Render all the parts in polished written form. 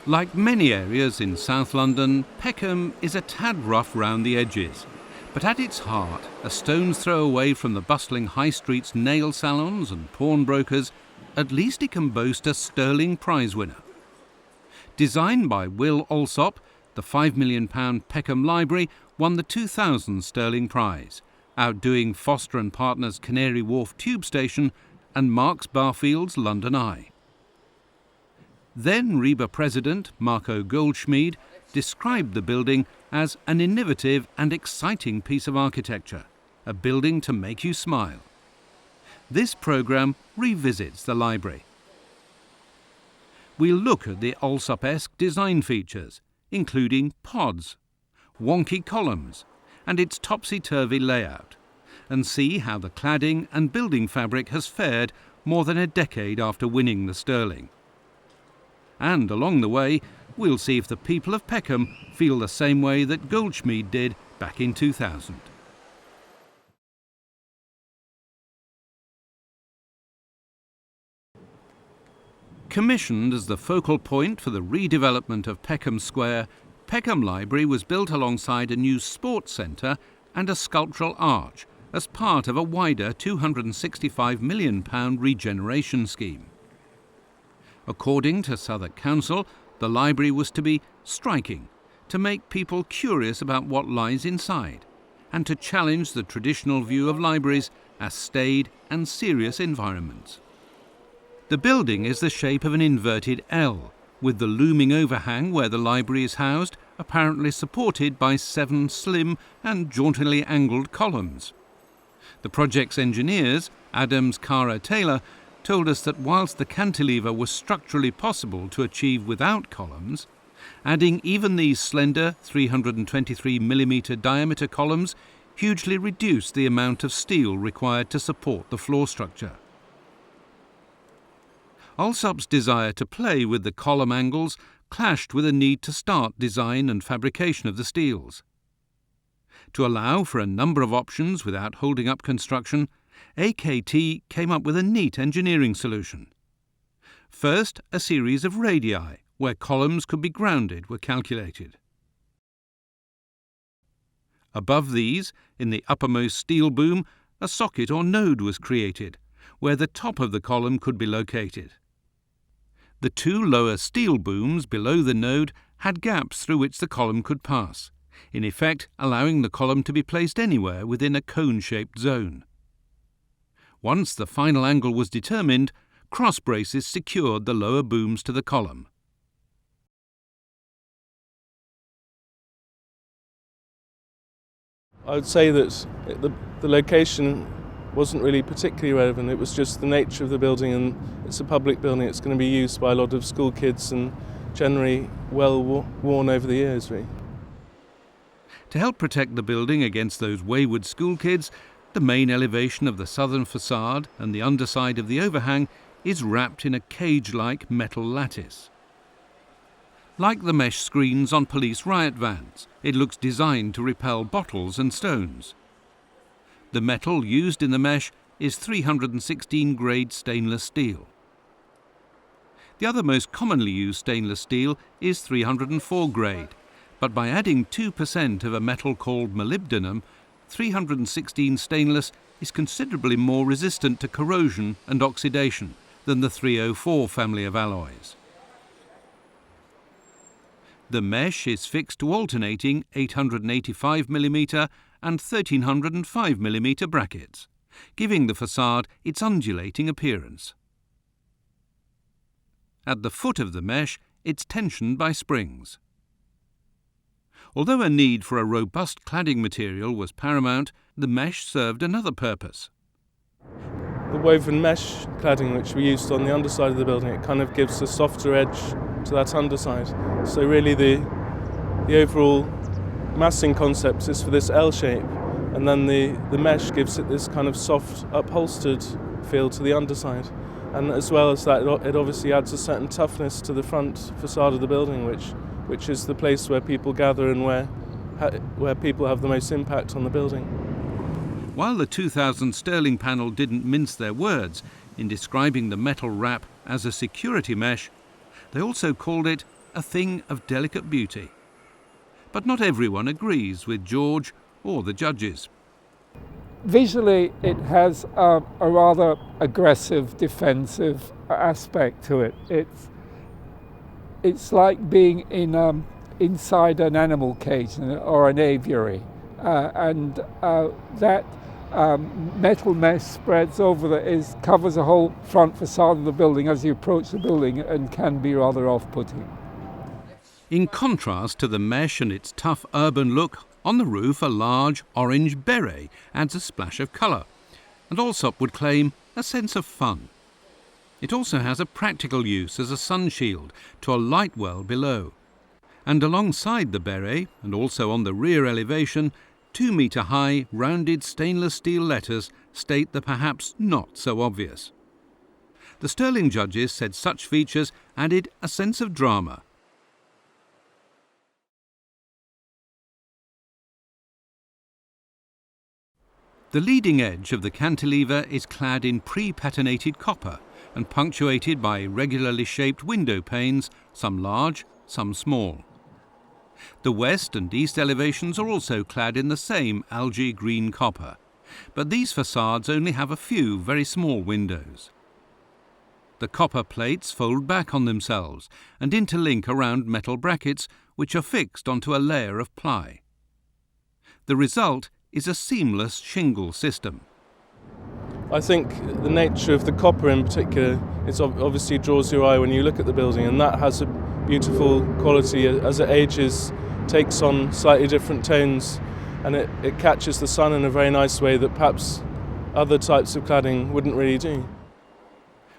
Like many areas in South London, Peckham is a tad rough round the edges. But at its heart, a stone's throw away from the bustling high street's nail salons and pawnbrokers, at least it can boast a sterling prize winner. Designed by Will Alsop, the £5 million Peckham Library won the 2000 sterling prize, outdoing Foster and Partners' Canary Wharf Tube Station and Marks Barfield's London Eye. Then RIBA president Marco Goldschmied described the building as an innovative and exciting piece of architecture, a building to make you smile. This programme revisits the library. We'll look at the Alsop-esque design features, including pods, wonky columns, and its topsy-turvy layout, and see how the cladding and building fabric has fared more than a decade after winning the sterling. And along the way, we'll see if the people of Peckham feel the same way that Goldschmied did back in 2000. Commissioned as the focal point for the redevelopment of Peckham Square, Peckham Library was built alongside a new sports centre and a sculptural arch as part of a wider £265 million regeneration scheme. According to Southwark Council, the library was to be striking, to make people curious about what lies inside, and to challenge the traditional view of libraries as staid and serious environments. The building is the shape of an inverted L, with the looming overhang where the library is housed apparently supported by 7 slim and jauntily angled columns. The project's engineers, Adams Cara Taylor, told us that whilst the cantilever was structurally possible to achieve without columns, adding even these slender 323mm diameter columns hugely reduced the amount of steel required to support the floor structure. Alsop's desire to play with the column angles clashed with a need to start design and fabrication of the steels. To allow for a number of options without holding up construction, AKT came up with a neat engineering solution. First, a series of radii where columns could be grounded were calculated. Above these, in the uppermost steel boom, a socket or node was created, where the top of the column could be located. The 2 lower steel booms below the node had gaps through which the column could pass, in effect allowing the column to be placed anywhere within a cone-shaped zone. Once the final angle was determined, cross braces secured the lower booms to the column. I would say that the location wasn't really particularly relevant. It was just the nature of the building, and it's a public building. It's going to be used by a lot of school kids and generally well worn over the years, really. To help protect the building against those wayward school kids, the main elevation of the southern facade and the underside of the overhang is wrapped in a cage-like metal lattice. Like the mesh screens on police riot vans, it looks designed to repel bottles and stones. The metal used in the mesh is 316 grade stainless steel. The other most commonly used stainless steel is 304 grade, but by adding 2% of a metal called molybdenum, 316 stainless is considerably more resistant to corrosion and oxidation than the 304 family of alloys. The mesh is fixed to alternating 885mm and 1305mm brackets, giving the facade its undulating appearance. At the foot of the mesh, it's tensioned by springs. Although a need for a robust cladding material was paramount, the mesh served another purpose. The woven mesh cladding which we used on the underside of the building, it kind of gives a softer edge to that underside. So really the overall massing concept is for this L shape, and then the mesh gives it this kind of soft upholstered feel to the underside. And as well as that, it obviously adds a certain toughness to the front facade of the building, which is the place where people gather and where people have the most impact on the building. While the 2000 sterling panel didn't mince their words in describing the metal wrap as a security mesh, they also called it a thing of delicate beauty. But not everyone agrees with George or the judges. Visually, it has a rather aggressive, defensive aspect to it. It's like being inside an animal cage or an aviary, and that metal mesh spreads over covers the whole front facade of the building as you approach the building, and can be rather off-putting. In contrast to the mesh and its tough urban look, on the roof a large orange beret adds a splash of colour, and Allsop would claim a sense of fun. It also has a practical use as a sun shield to a light well below. And alongside the beret, and also on the rear elevation, 2-metre-high rounded stainless steel letters state the perhaps not so obvious. The Stirling judges said such features added a sense of drama. The leading edge of the cantilever is clad in pre-patinated copper and punctuated by irregularly shaped window panes, some large, some small. The west and east elevations are also clad in the same algae green copper, but these facades only have a few very small windows. The copper plates fold back on themselves and interlink around metal brackets which are fixed onto a layer of ply. The result is a seamless shingle system. I think the nature of the copper in particular, it obviously draws your eye when you look at the building, and that has a beautiful quality as it ages, takes on slightly different tones, and it catches the sun in a very nice way that perhaps other types of cladding wouldn't really do.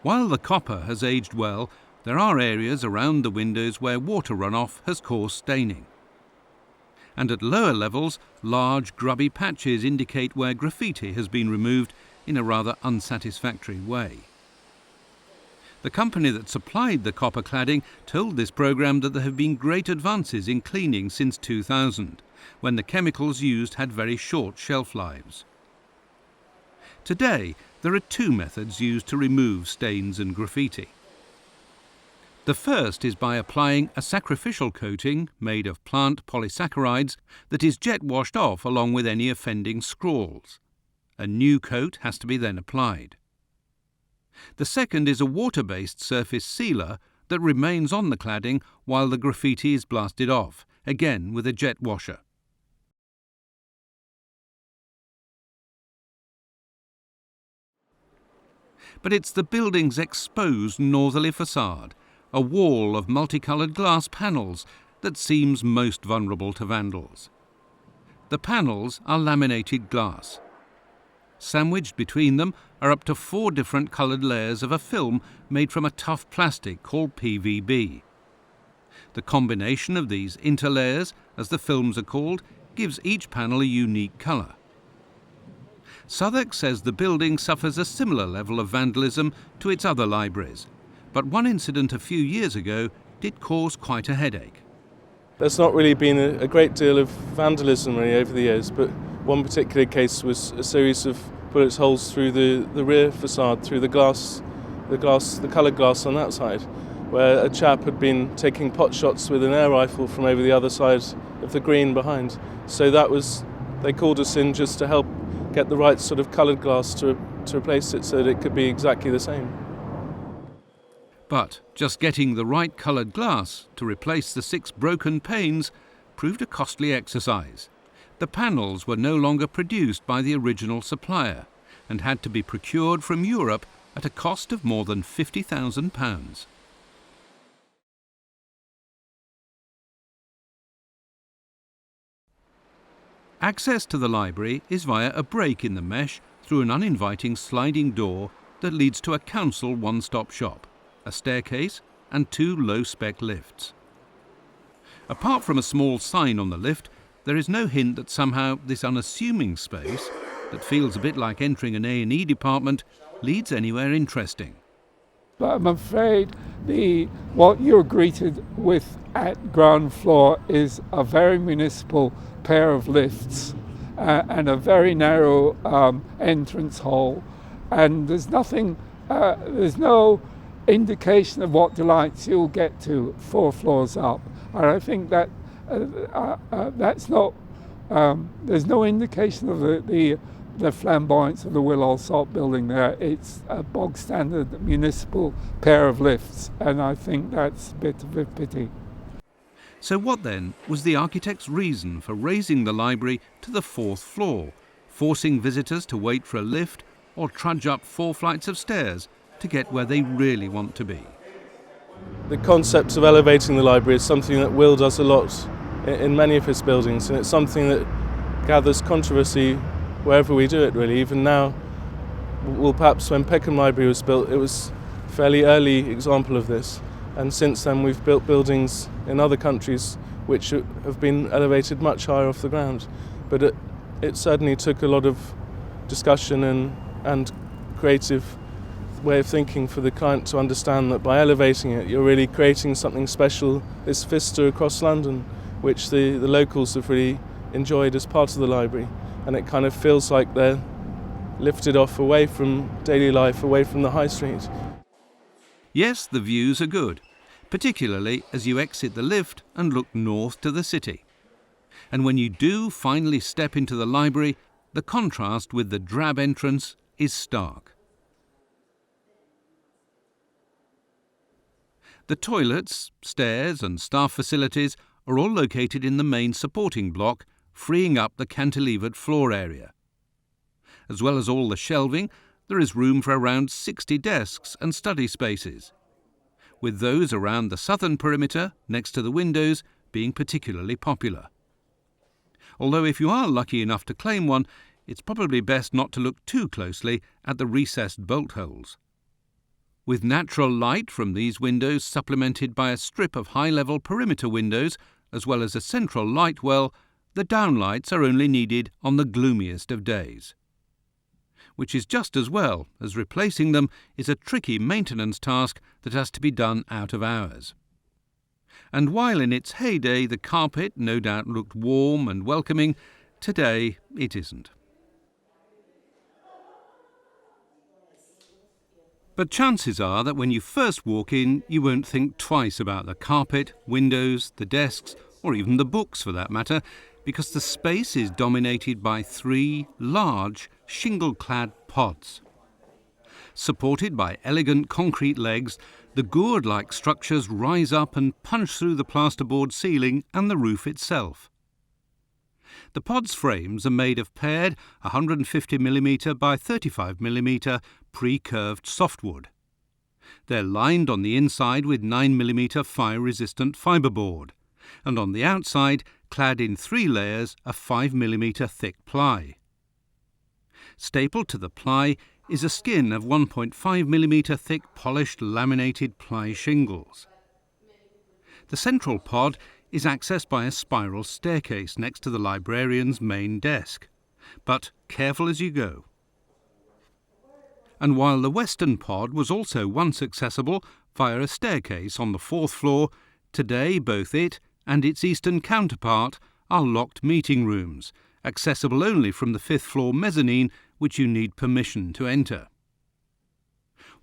While the copper has aged well, there are areas around the windows where water runoff has caused staining. And at lower levels, large grubby patches indicate where graffiti has been removed in a rather unsatisfactory way. The company that supplied the copper cladding told this programme that there have been great advances in cleaning since 2000, when the chemicals used had very short shelf lives. Today, there are two methods used to remove stains and graffiti. The first is by applying a sacrificial coating made of plant polysaccharides that is jet washed off along with any offending scrawls. A new coat has to be then applied. The second is a water-based surface sealer that remains on the cladding while the graffiti is blasted off, again with a jet washer. But it's the building's exposed northerly facade, a wall of multicoloured glass panels, that seems most vulnerable to vandals. The panels are laminated glass. Sandwiched between them are up to 4 different coloured layers of a film made from a tough plastic called PVB. The combination of these interlayers, as the films are called, gives each panel a unique colour. Southwark says the building suffers a similar level of vandalism to its other libraries, but one incident a few years ago did cause quite a headache. There's not really been a great deal of vandalism really over the years, but one particular case was a series of bullet holes through the rear facade, through the coloured glass on that side, where a chap had been taking pot shots with an air rifle from over the other side of the green behind. So they called us in just to help get the right sort of coloured glass to replace it so that it could be exactly the same. But just getting the right coloured glass to replace the 6 broken panes proved a costly exercise. The panels were no longer produced by the original supplier and had to be procured from Europe at a cost of more than £50,000. Access to the library is via a break in the mesh through an uninviting sliding door that leads to a council one-stop shop, a staircase and 2 low-spec lifts. Apart from a small sign on the lift, there is no hint that somehow this unassuming space, that feels a bit like entering an A&E department, leads anywhere interesting. But I'm afraid what you're greeted with at ground floor is a very municipal pair of lifts and a very narrow entrance hall, and there's no indication of what delights you'll get to 4 floors up. And I think that that's not, there's no indication of the flamboyance of the Will Alsop building there. It's a bog standard municipal pair of lifts, and I think that's a bit of a pity. So what then was the architect's reason for raising the library to the 4th floor, forcing visitors to wait for a lift or trudge up 4 flights of stairs to get where they really want to be? The concept of elevating the library is something that Will does a lot in many of his buildings, and it's something that gathers controversy wherever we do it, really. Even now, well, perhaps when Peckham Library was built, it was a fairly early example of this. And since then, we've built buildings in other countries which have been elevated much higher off the ground. But it certainly took a lot of discussion and creative way of thinking for the client to understand that by elevating it, you're really creating something special, this vista across London, which the locals have really enjoyed as part of the library. And it kind of feels like they're lifted off away from daily life, away from the high street. Yes, the views are good, particularly as you exit the lift and look north to the city. And when you do finally step into the library, the contrast with the drab entrance is stark. The toilets, stairs and staff facilities are all located in the main supporting block, freeing up the cantilevered floor area. As well as all the shelving, there is room for around 60 desks and study spaces, with those around the southern perimeter, next to the windows, being particularly popular. Although if you are lucky enough to claim one, it's probably best not to look too closely at the recessed bolt holes. With natural light from these windows supplemented by a strip of high-level perimeter windows, as well as a central light well, the downlights are only needed on the gloomiest of days. Which is just as well, as replacing them is a tricky maintenance task that has to be done out of hours. And while in its heyday the carpet no doubt looked warm and welcoming, today it isn't. But chances are that when you first walk in, you won't think twice about the carpet, windows, the desks, or even the books for that matter, because the space is dominated by 3 large, shingle-clad pods. Supported by elegant concrete legs, the gourd-like structures rise up and punch through the plasterboard ceiling and the roof itself. The pod's frames are made of paired 150mm by 35mm pre-curved softwood. They're lined on the inside with 9mm fire-resistant fibreboard, and on the outside clad in 3 layers of 5mm thick ply. Stapled to the ply is a skin of 1.5mm thick polished laminated ply shingles. The central pod is accessed by a spiral staircase next to the librarian's main desk, but careful as you go. And while the western pod was also once accessible via a staircase on the 4th floor, today both it and its eastern counterpart are locked meeting rooms, accessible only from the 5th floor mezzanine, which you need permission to enter.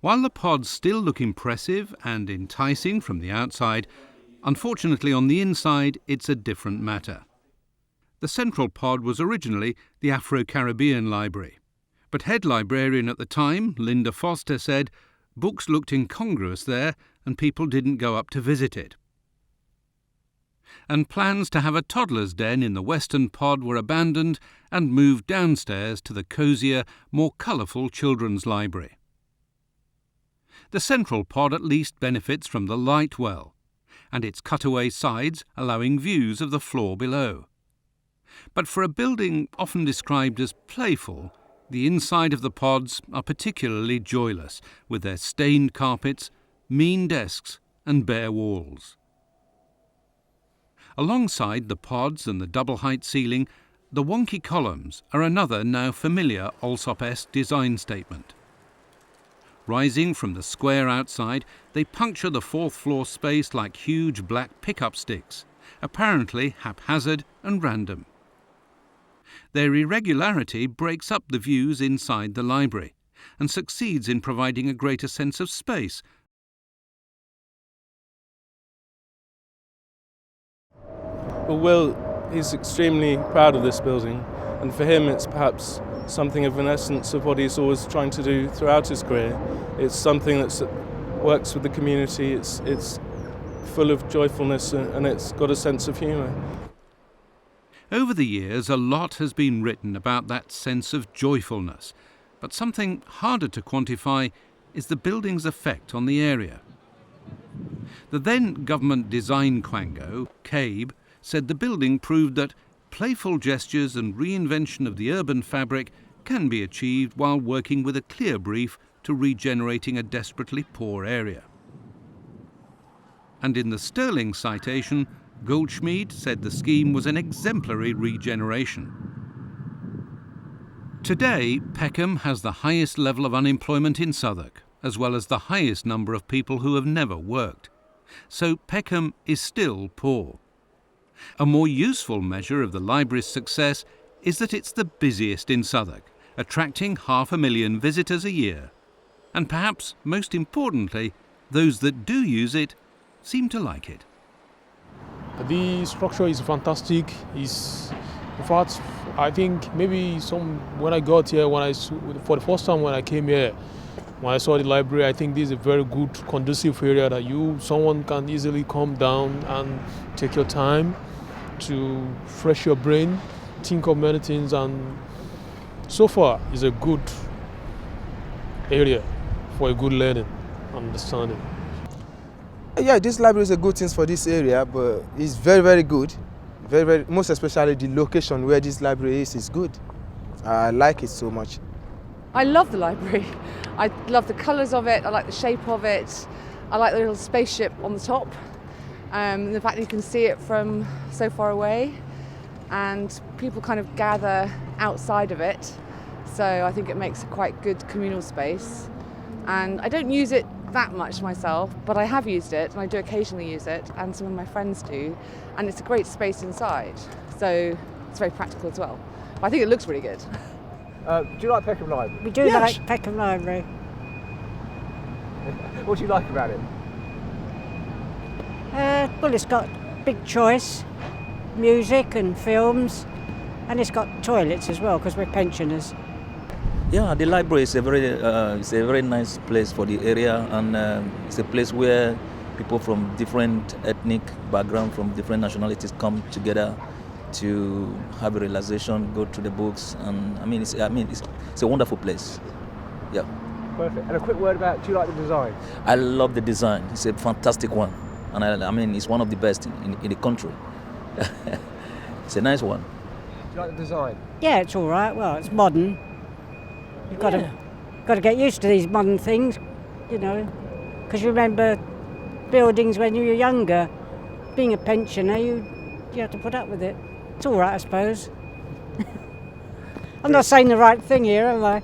While the pods still look impressive and enticing from the outside, unfortunately on the inside it's a different matter. The central pod was originally the Afro-Caribbean Library, but head librarian at the time, Linda Foster, said books looked incongruous there and people didn't go up to visit it. And plans to have a toddler's den in the western pod were abandoned and moved downstairs to the cosier, more colourful children's library. The central pod at least benefits from the light well, and its cutaway sides allowing views of the floor below. But for a building often described as playful, the inside of the pods are particularly joyless, with their stained carpets, mean desks and bare walls. Alongside the pods and the double-height ceiling, the wonky columns are another now familiar Alsop-esque design statement. Rising from the square outside, they puncture the 4th floor space like huge black pickup sticks, apparently haphazard and random. Their irregularity breaks up the views inside the library and succeeds in providing a greater sense of space, Well, Will, he's extremely proud of this building, and for him it's perhaps something of an essence of what he's always trying to do throughout his career. It's something that works with the community, it's full of joyfulness, and it's got a sense of humour. Over the years, a lot has been written about that sense of joyfulness, but something harder to quantify is the building's effect on the area. The then government design quango, CABE, said the building proved that playful gestures and reinvention of the urban fabric can be achieved while working with a clear brief to regenerating a desperately poor area. And in the Sterling citation, Goldschmied said the scheme was an exemplary regeneration. Today, Peckham has the highest level of unemployment in Southwark, as well as the highest number of people who have never worked. So Peckham is still poor. A more useful measure of the library's success is that it's the busiest in Southwark, attracting 500,000 visitors a year. And perhaps most importantly, those that do use it seem to like it. The structure is fantastic. In fact, I think maybe when I got here, for the first time when I came here, when I saw the library, I think this is a very good, conducive area that someone can easily come down and take your time to fresh your brain, think of many things, and so far it's a good area for a good learning, understanding. Yeah, this library is a good thing for this area, but it's very, very good. Very, very, most especially the location where this library is good. I like it so much. I love the library. I love the colours of it, I like the shape of it, I like the little spaceship on the top, the fact that you can see it from so far away, and people kind of gather outside of it, so I think it makes a quite good communal space. And I don't use it that much myself, but I have used it, and I do occasionally use it, and some of my friends do, and it's a great space inside, so it's very practical as well. But I think it looks really good. Do you like Peckham Library? We do like Peckham Library. What do you like about it? Well, it's got big choice, music and films, and it's got toilets as well because we're pensioners. Yeah, the library is a very nice place for the area, and it's a place where people from different ethnic background, from different nationalities come together to have a realization, go through the books, and it's a wonderful place. Yeah. Perfect. And a quick word about, do you like the design? I love the design. It's a fantastic one, and it's one of the best in the country. It's a nice one. Do you like the design? Yeah, it's all right. Well, it's modern. You've got to get used to these modern things, because you remember buildings when you were younger. Being a pensioner, you have to put up with it. It's all right, I suppose. I'm not saying the right thing here, am I?